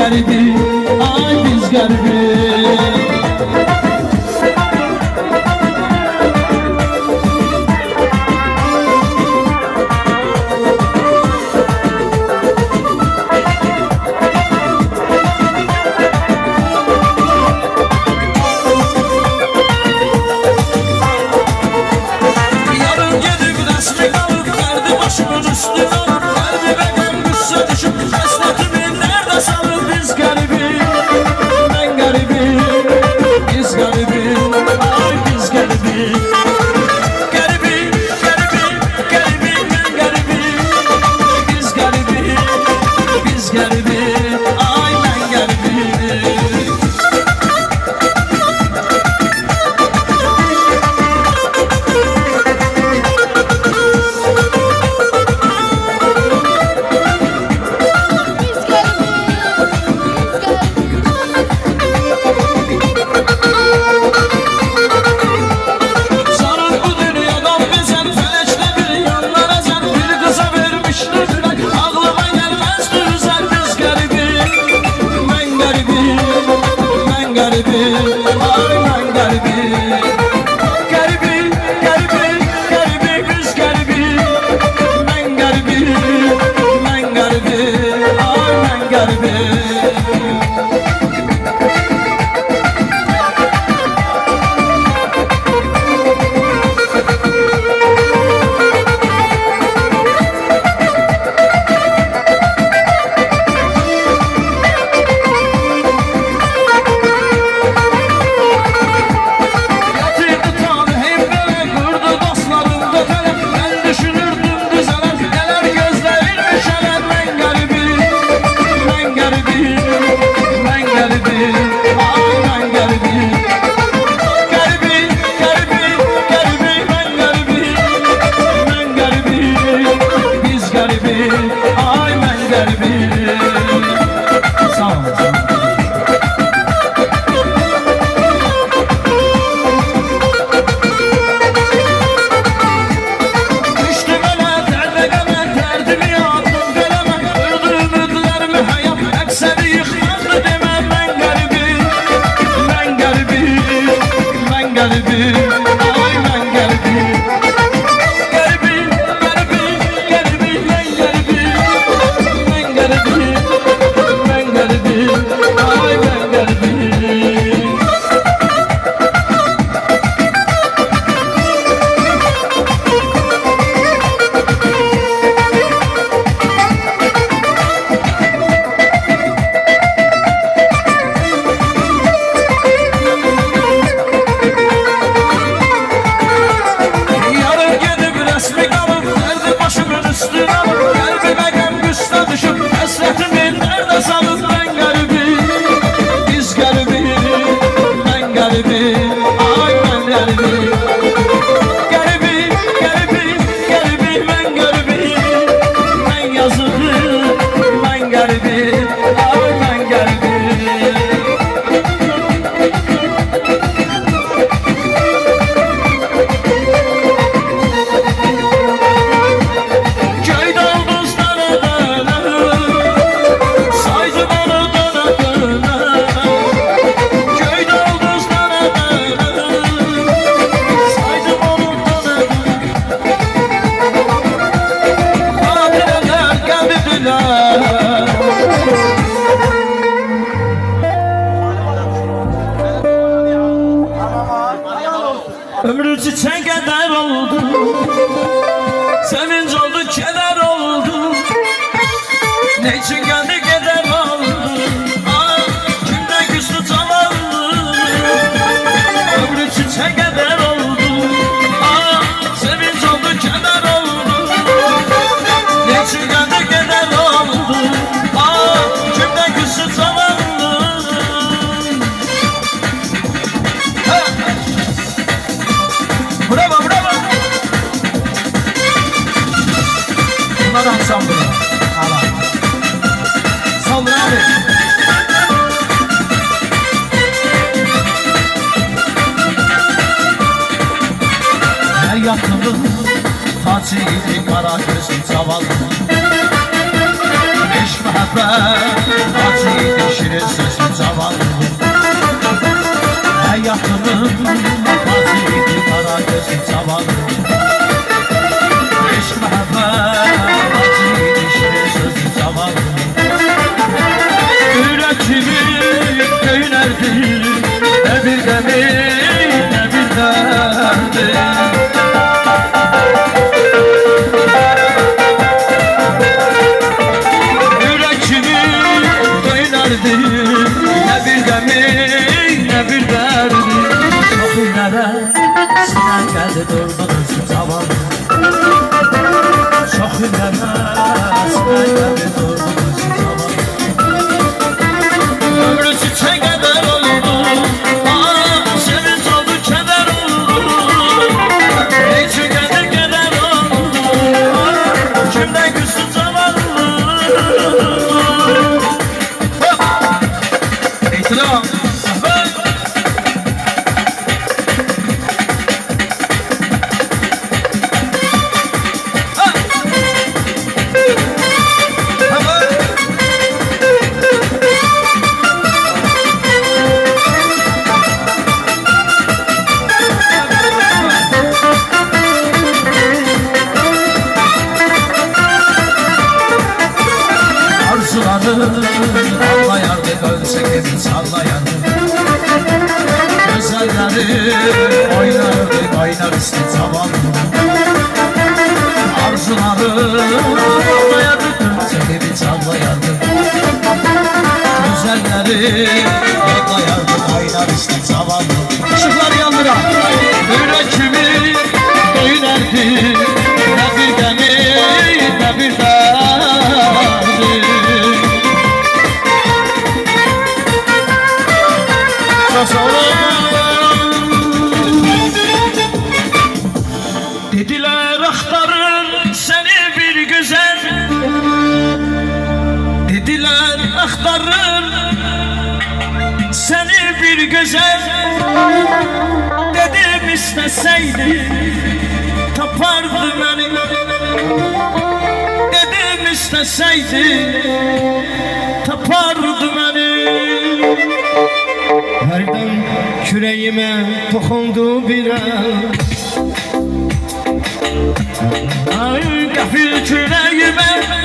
garibi, ay biz garibi. Ömrü çiçek eder oldu, sevinç oldu, keder oldu. Ne için geldi keder oldu, ah kimden küstü zavallı. Ömrü çiçek eder oldu, ah sevinç oldu, keder oldu. Ne için geldi keder oldu, ah kimden küstü zavallı. Bravo, bravo. Bunlar ansamblı. Allah. Saldır abi. Her yakınım Fatih'li kara gözlü zavallı. Eş mehabbet Fatih'li Fatih'di kara gözü zavallı Eşk muhabbet Fatih'di şirin sözü zavallı Yüreğimi köylerdi Ne bir demir ne bir derdi Yüreğimi köylerdi Ne bir demir ne bir derdi Çok illere sinen geldi durdunuz zavallı Çok illere sinen geldi durdunuz zavallı Ömrü çiçek eder oldu Sevinç oldu keder oldu Neyçin geldi keder oldu Kimden küstün zavallı İtiraf Ağlayardık ölsek emin sallayardık Güzelleri oynardık oynar istek zavallı Arzuları ağlayardık ölsek emin sallayardık Güzelleri ağlayardık oynar istek zavallı Işıklar yandıra Yüreğimi dönerdi Ne bir demir ne bir derdi Dediler aktarır seni bir güzel Dediler aktarır seni bir güzel Dedim isteseydi tapardı beni Dedim isteseydi tapardı beni Herden küreğime tokundu bir el Ay gafil küreğime